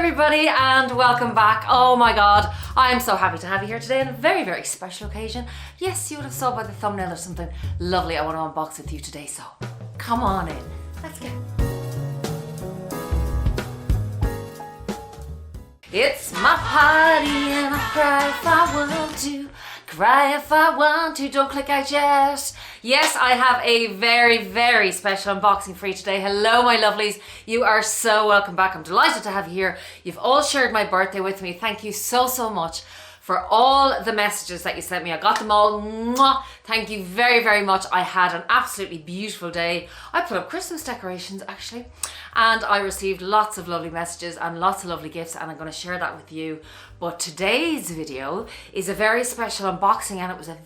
everybody and welcome back. Oh my god, I am so happy to have you here today on a very, very special occasion. Yes, you would have saw by the thumbnail there's something lovely I want to unbox with you today, so come on in. Let's go. It's my party and I cry if I want to. Cry if I want to, don't click out yet. Yes, I have a very, very special unboxing for you today. Hello, my lovelies. You are so welcome back. I'm delighted to have you here. You've all shared my birthday with me. Thank you so, so much for all the messages that you sent me. I got them all. Mwah. Thank you very, very much. I had an absolutely beautiful day. I put up Christmas decorations actually, and I received lots of lovely messages and lots of lovely gifts, and I'm going to share that with you. But today's video is a very special unboxing, and it was a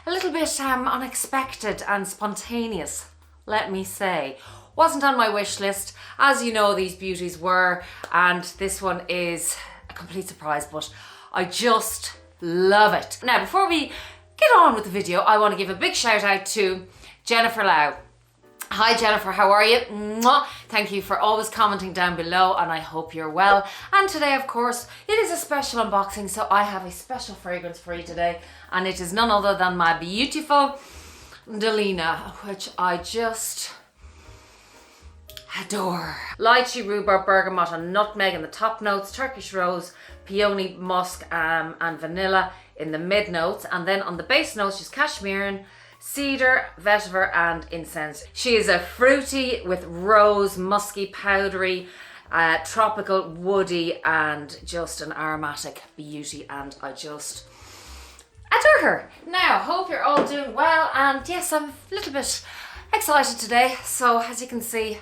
little bit unexpected and spontaneous, let me say. Wasn't on my wish list. As you know, these beauties were, and this one is a complete surprise, but I just love it. Now, before we get on with the video, I want to give a big shout out to Jennifer Lau. Hi Jennifer, how are you? Mwah. Thank you for always commenting down below, and I hope you're well. And today, of course, it is a special unboxing, so I have a special fragrance for you today, and it is none other than my beautiful Delina, which I just adore. Lychee, rhubarb, bergamot and nutmeg in the top notes, Turkish rose, peony, musk and vanilla in the mid notes, and then on the base notes she's cashmere, cedar, vetiver and incense. She is a fruity with rose, musky, powdery, tropical, woody and just an aromatic beauty, and I just adore her. Now, hope you're all doing well, and yes, I'm a little bit excited today. So as you can see,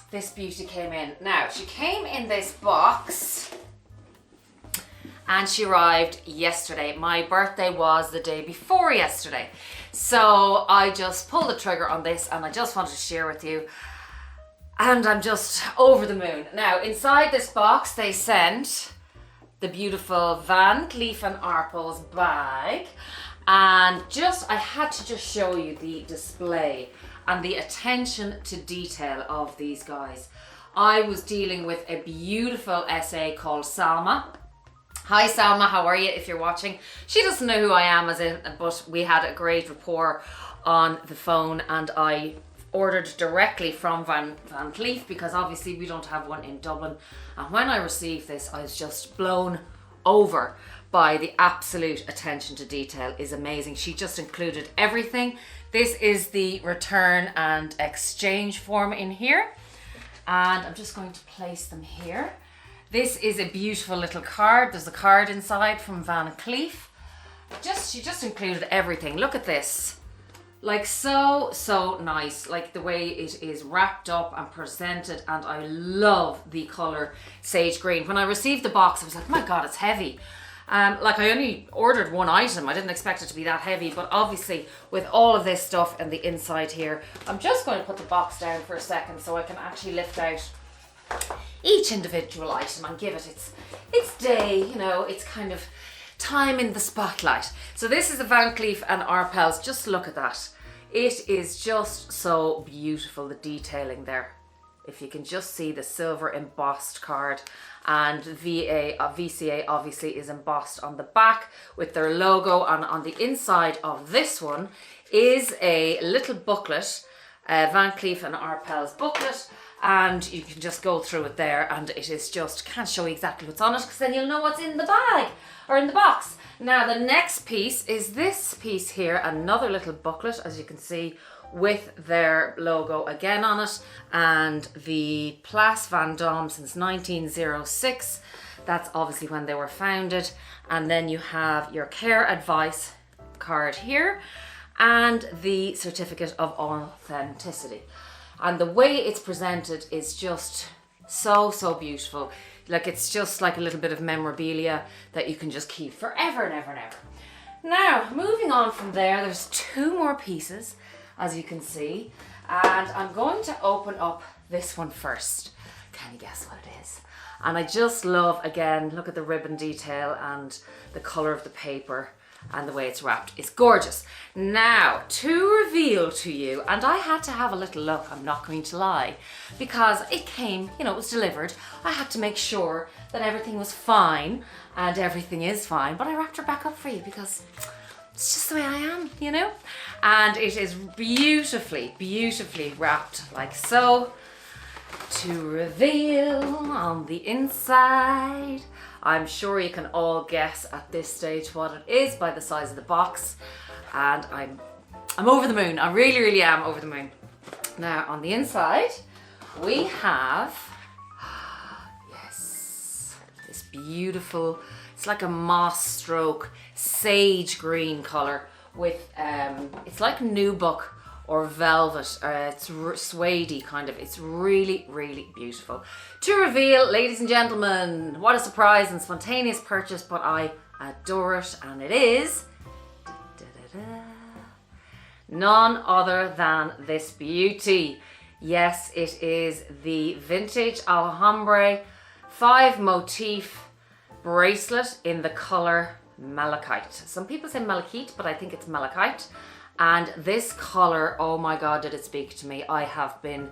this beauty came in. Now, she came in this box and she arrived yesterday. My birthday was the day before yesterday. So I just pulled the trigger on this and I just wanted to share with you. And I'm just over the moon. Now, inside this box, they sent the beautiful Cleef And Arpels bag. And I had to just show you the display and the attention to detail of these guys. I was dealing with a beautiful SA called Salma. Hi Salma, how are you if you're watching? She doesn't know who I am, but we had a great rapport on the phone, and I ordered directly from Van Cleef because obviously we don't have one in Dublin. And when I received this, I was just blown over by the absolute attention to detail. Is amazing. She just included everything. This is the return and exchange form in here, and I'm just going to place them here. This is a beautiful little card. There's a card inside from Van Cleef. She just included everything. Look at this. Like so nice, like the way it is wrapped up and presented, and I love the color sage green. When I received the box, I was like, my god, it's heavy. Like I only ordered one item. I didn't expect it to be that heavy, but obviously with all of this stuff in the inside here, I'm just going to put the box down for a second so I can actually lift out each individual item and give it its day, you know, it's kind of time in the spotlight. So this is the Van Cleef And Arpels. Just look at that. It is just so beautiful, the detailing there. If you can just see the silver embossed card, and VCA obviously is embossed on the back with their logo, and on the inside of this one is a little booklet, Van Cleef And Arpels booklet, and you can just go through it there, and it is just, can't show you exactly what's on it because then you'll know what's in the bag or in the box. Now the next piece is this piece here, another little booklet, as you can see, with their logo again on it, and the Place Vendôme since 1906. That's obviously when they were founded. And then you have your care advice card here and the certificate of authenticity. And the way it's presented is just so beautiful. Like it's just like a little bit of memorabilia that you can just keep forever and ever and ever. Now, moving on from there, there's two more pieces, as you can see, and I'm going to open up this one first. Can you guess what it is? And I just love, again, look at the ribbon detail and the color of the paper. and the way it's wrapped is gorgeous. Now, to reveal to you, and I had to have a little look, I'm not going to lie, because it came, you know, it was delivered. I had to make sure that everything was fine, and everything is fine, but I wrapped her back up for you because it's just the way I am, you know? And it is beautifully, beautifully wrapped like so. To reveal on the inside, I'm sure you can all guess at this stage what it is by the size of the box, and I'm over the moon. I really, really am over the moon. Now on the inside, we have, yes, this beautiful, it's like a moss stroke sage green color with, it's like nubuck or velvet, it's suede kind of. It's really, really beautiful. To reveal, ladies and gentlemen, what a surprise and spontaneous purchase, but I adore it, and it is none other than this beauty. Yes, it is the vintage Alhambra 5 motif bracelet in the color malachite. Some people say malachite, but I think it's malachite. And this color, oh my God, did it speak to me. I have been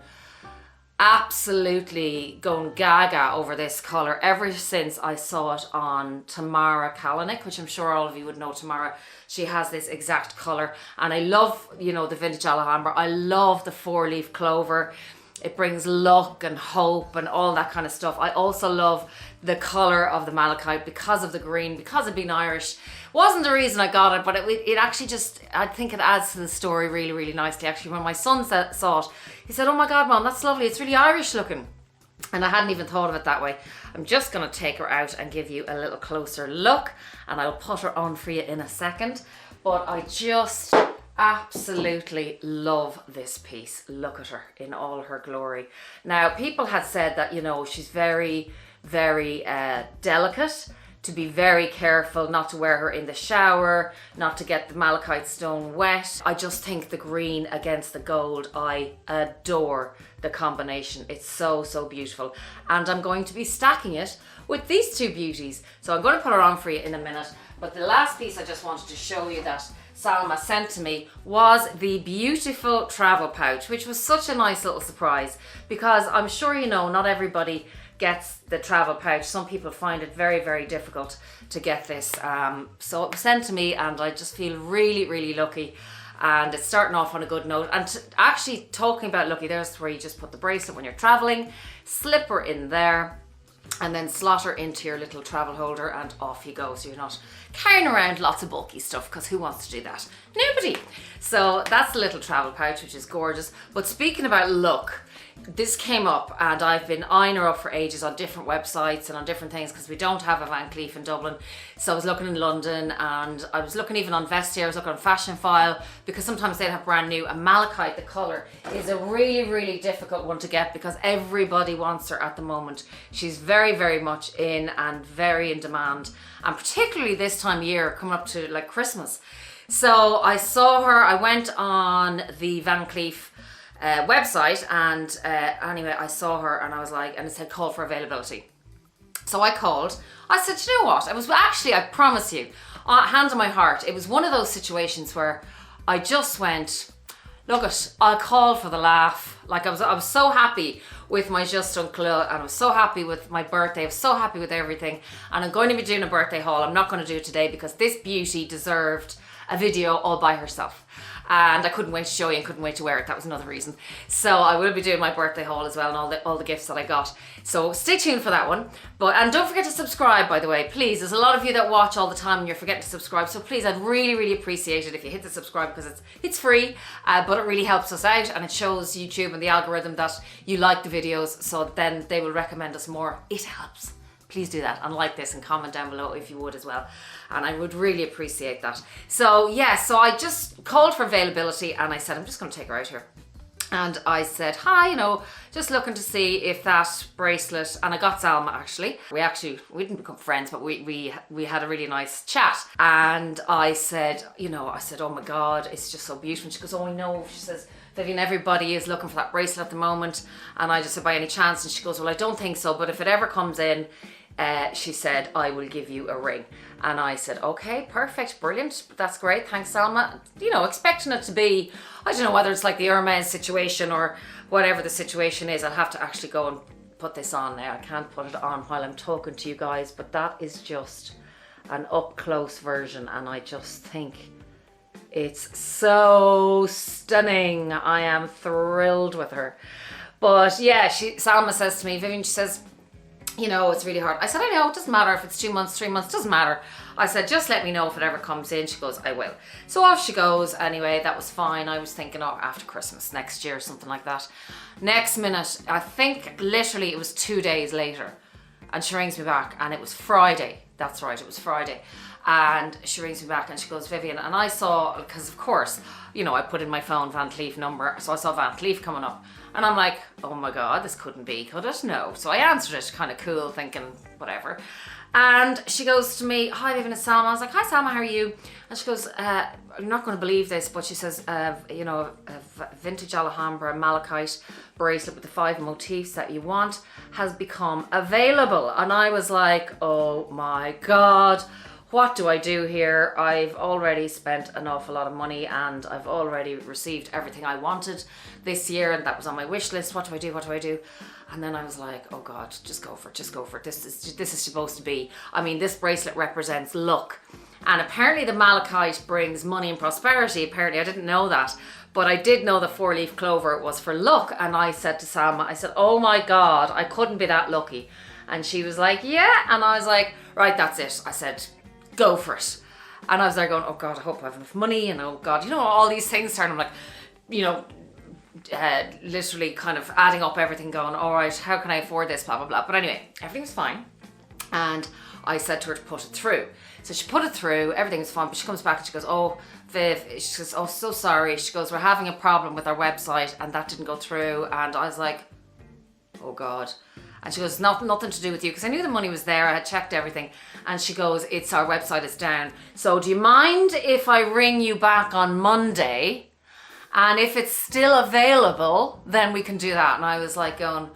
absolutely going gaga over this color ever since I saw it on Tamara Kalanick, which I'm sure all of you would know Tamara. She has this exact color, and I love, you know, the vintage Alhambra. I love the 4-leaf clover. It brings luck and hope and all that kind of stuff. I also love the color of the malachite because of the green, because of being Irish. Wasn't the reason I got it, but it actually just, I think it adds to the story really, really nicely. Actually, when my son saw it, he said, "Oh my God, Mom, that's lovely. It's really Irish looking." And I hadn't even thought of it that way. I'm just going to take her out and give you a little closer look, and I'll put her on for you in a second. But I just absolutely love this piece. Look at her in all her glory. Now, people had said that, you know, she's very, very delicate, to be very careful not to wear her in the shower, not to get the malachite stone wet. I just think the green against the gold, I adore the combination. It's so, so beautiful. And I'm going to be stacking it with these two beauties. So I'm going to put her on for you in a minute. But the last piece I just wanted to show you that Salma sent to me was the beautiful travel pouch, which was such a nice little surprise, because I'm sure you know not everybody gets the travel pouch. Some people find it very, very difficult to get this. So it was sent to me, and I just feel really, really lucky. And it's starting off on a good note. And actually talking about lucky, there's where you just put the bracelet when you're traveling, slip her in there, and then slot her into your little travel holder, and off you go. So you're not carrying around lots of bulky stuff, because who wants to do that? Nobody. So that's the little travel pouch, which is gorgeous. But speaking about look, this came up, and I've been eyeing her up for ages on different websites and on different things, because we don't have a Van Cleef in Dublin. So I was looking in London, and I was looking even on Vestiaire, I was looking on Fashion File, because sometimes they'd have brand new. And malachite, the colour, is a really, really difficult one to get, because everybody wants her at the moment. She's very, very much in and very in demand, and particularly this time of year, coming up to like Christmas. So I saw her, I went on the Van Cleef website, and anyway, I saw her, and I was like, and it said call for availability. So I called. I said, you know what? It was actually, I promise you, hand on my heart, it was one of those situations where I just went, look it, I'll call for the laugh. Like I was so happy with my Just Uncle, and I was so happy with my birthday. I was so happy with everything, and I'm going to be doing a birthday haul. I'm not going to do it today because this beauty deserved a video all by herself. And I couldn't wait to show you and couldn't wait to wear it. That was another reason. So I will be doing my birthday haul as well, and all the gifts that I got. So stay tuned for that one. And don't forget to subscribe, by the way, please. There's a lot of you that watch all the time and you're forgetting to subscribe. So please, I'd really, really appreciate it if you hit the subscribe, because it's free, but it really helps us out, and it shows YouTube and the algorithm that you like the videos, so then they will recommend us more. It helps. Please do that, and like this and comment down below if you would as well. And I would really appreciate that. So yeah, so I just called for availability, and I said, I'm just going to take her out here. And I said, hi, you know, just looking to see if that bracelet, and I got Salma actually. We didn't become friends, but we had a really nice chat. And I said, oh my God, it's just so beautiful. And she goes, oh, I know. She says, Vivienne, everybody is looking for that bracelet at the moment. And I just said, by any chance? And she goes, well, I don't think so, but if it ever comes in, she said, I will give you a ring. And I said, okay, perfect, brilliant, that's great, thanks Salma. You know, expecting it to be, I don't know whether it's like the Hermes situation or whatever the situation is. I'll have to actually go and put this on now. I can't put it on while I'm talking to you guys, but that is just an up close version, and I just think it's so stunning. I am thrilled with her. But yeah, Salma says to me, Vivienne, she says, you know, it's really hard. I said, I know, it doesn't matter if it's 2 months, 3 months, doesn't matter. I said, just let me know if it ever comes in. She goes, I will. So off she goes. Anyway, that was fine. I was thinking, oh, after Christmas, next year, something like that. Next minute, I think literally it was 2 days later, and she rings me back, and it was Friday. That's right, it was Friday. And she rings me back and she goes, Vivienne, and I saw, because of course, you know, I put in my phone Van Cleef number, so I saw Van Cleef coming up. And I'm like, oh my God, this couldn't be, could it? No. So I answered it, kind of cool, thinking whatever. And she goes to me, hi Vivienne, it's Salma. I was like, hi Salma, how are you? And she goes, you're not going to believe this, but she says, you know, a vintage Alhambra malachite bracelet with the 5 motifs that you want has become available. And I was like, oh my God, what do I do here? I've already spent an awful lot of money and I've already received everything I wanted this year, and that was on my wish list. What do I do? What do I do? And then I was like, oh God, just go for it, just go for it. This is supposed to be, I mean, this bracelet represents luck. And apparently the malachite brings money and prosperity. Apparently I didn't know that, but I did know the 4-leaf clover was for luck. And I said to Salma, I said, oh my God, I couldn't be that lucky. And she was like, yeah. And I was like, right, that's it. I said, go for it. And I was there going, oh God, I hope I have enough money. And oh God, you know, all these things started, I'm like, you know, literally kind of adding up everything, going, all right, how can I afford this, blah, blah, blah. But anyway, everything was fine. And I said to her to put it through. So she put it through, everything was fine, but she comes back and she goes, oh, Viv, she says, oh, so sorry. She goes, we're having a problem with our website and that didn't go through. And I was like, oh God. And she goes, nothing to do with you, because I knew the money was there, I had checked everything. And she goes, it's our website is down. So do you mind if I ring you back on Monday? And if it's still available, then we can do that. And I was like going,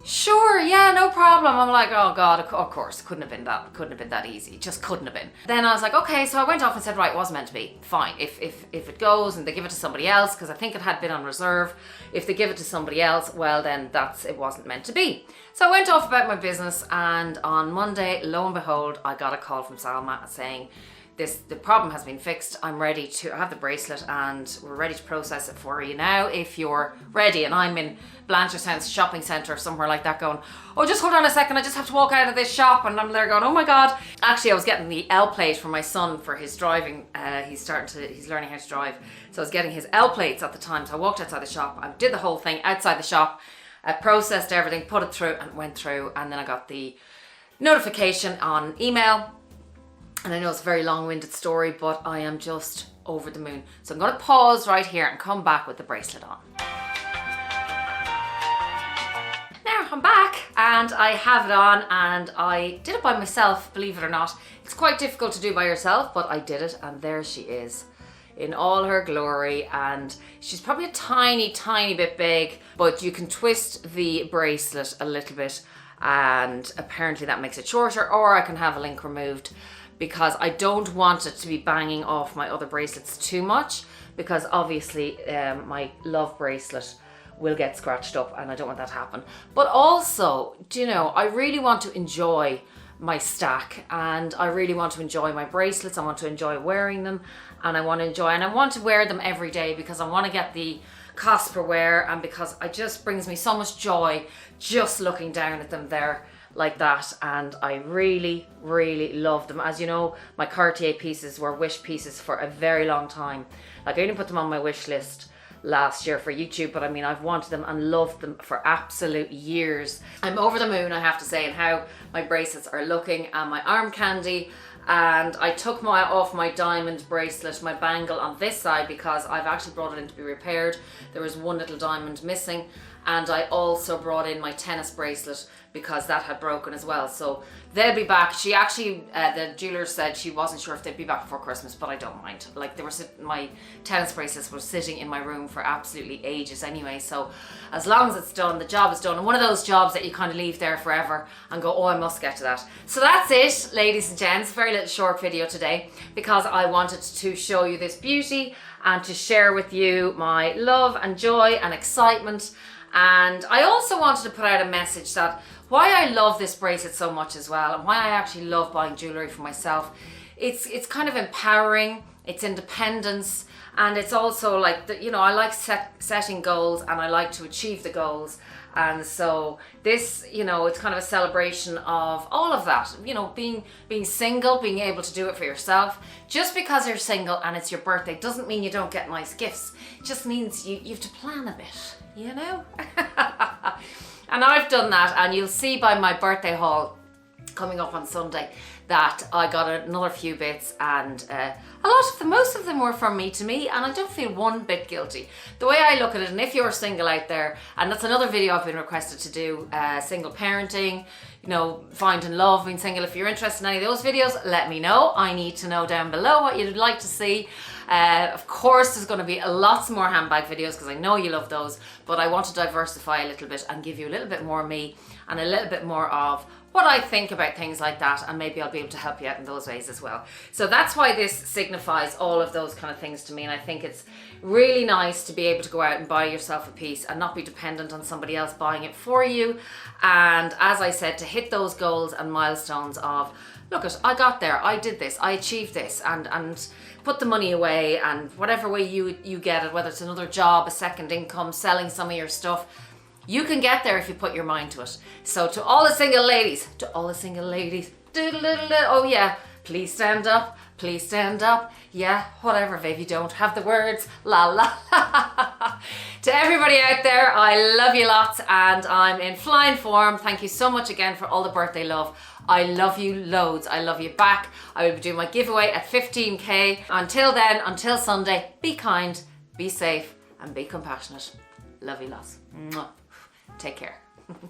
sure, yeah, no problem. I'm like, oh God, of course, couldn't have been that easy. It just couldn't have been. Then I was like, okay, so I went off and said, right, it wasn't meant to be. Fine, if it goes and they give it to somebody else, because I think it had been on reserve, if they give it to somebody else, well then it wasn't meant to be. So I went off about my business, and on Monday, lo and behold, I got a call from Salma saying, the problem has been fixed. I'm ready to have the bracelet and we're ready to process it for you now if you're ready. And I'm in Blanchardstown shopping centre or somewhere like that going, oh, just hold on a second, I just have to walk out of this shop. And I'm there going, oh my God. Actually, I was getting the L plate for my son for his driving. He's learning how to drive. So I was getting his L plates at the time. So I walked outside the shop. I did the whole thing outside the shop. I processed everything, put it through and went through. And then I got the notification on email. And I know it's a very long-winded story, but I am just over the moon. So I'm going to pause right here and come back with the bracelet on. Now I'm back and I have it on, and I did it by myself, believe it or not. It's quite difficult to do by yourself, but I did it, and there she is in all her glory. And she's probably a tiny, tiny bit big, but you can twist the bracelet a little bit and apparently that makes it shorter, or I can have a link removed, because I don't want it to be banging off my other bracelets too much, because obviously my love bracelet will get scratched up and I don't want that to happen. But also, do you know, I really want to enjoy my stack, and I really want to enjoy my bracelets. I want to enjoy wearing them, and I want to wear them every day, because I want to get the cost per wear, and because it just brings me so much joy just looking down at them there like that. And I really, really love them. As you know, my Cartier pieces were wish pieces for a very long time. Like, I only put them on my wish list last year for YouTube, but I mean, I've wanted them and loved them for absolute years. I'm over the moon, I have to say, and how my bracelets are looking, and my arm candy. And I took off my diamond bracelet, my bangle on this side, because I've actually brought it in to be repaired. There was one little diamond missing. And I also brought in my tennis bracelet, because that had broken as well. So they'll be back. She actually, the jeweler said she wasn't sure if they'd be back before Christmas, but I don't mind. Like, they were my tennis bracelets were sitting in my room for absolutely ages anyway. So as long as it's done, the job is done. And one of those jobs that you kind of leave there forever and go, oh, I must get to that. So that's it, ladies and gents. Very little short video today because I wanted to show you this beauty and to share with you my love and joy and excitement. And I also wanted to put out a message that why I love this bracelet so much as well, and why I actually love buying jewellery for myself. It's kind of empowering, it's independence, and it's also like, you know, I like setting goals and I like to achieve the goals. And so this, you know, it's kind of a celebration of all of that, you know, being single, being able to do it for yourself. Just because you're single and it's your birthday doesn't mean you don't get nice gifts. It just means you have to plan a bit, you know? And I've done that, and you'll see by my birthday haul coming up on Sunday that I got another few bits, and most of them were from me to me, and I don't feel one bit guilty. The way I look at it, and if you're single out there, and that's another video I've been requested to do, single parenting, you know, finding love, being single. If you're interested in any of those videos, let me know. I need to know down below what you'd like to see. Of course, there's going to be lots more handbag videos because I know you love those, but I want to diversify a little bit and give you a little bit more of me and a little bit more of what I think about things like that, and maybe I'll be able to help you out in those ways as well. So that's why this signifies all of those kind of things to me, and I think it's really nice to be able to go out and buy yourself a piece and not be dependent on somebody else buying it for you. And as I said, to hit those goals and milestones of, look at, I got there, I did this, I achieved this, and put the money away, and whatever way you get it, whether it's another job, a second income, selling some of your stuff, you can get there if you put your mind to it. So to all the single ladies, oh yeah, please stand up, yeah, whatever, Viv, you don't have the words, la la la. To everybody out there, I love you lots, and I'm in flying form. Thank you so much again for all the birthday love. I love you loads. I love you back. I will be doing my giveaway at 15k. Until then, until Sunday, be kind, be safe, and be compassionate. Love you lots. Mwah. Take care.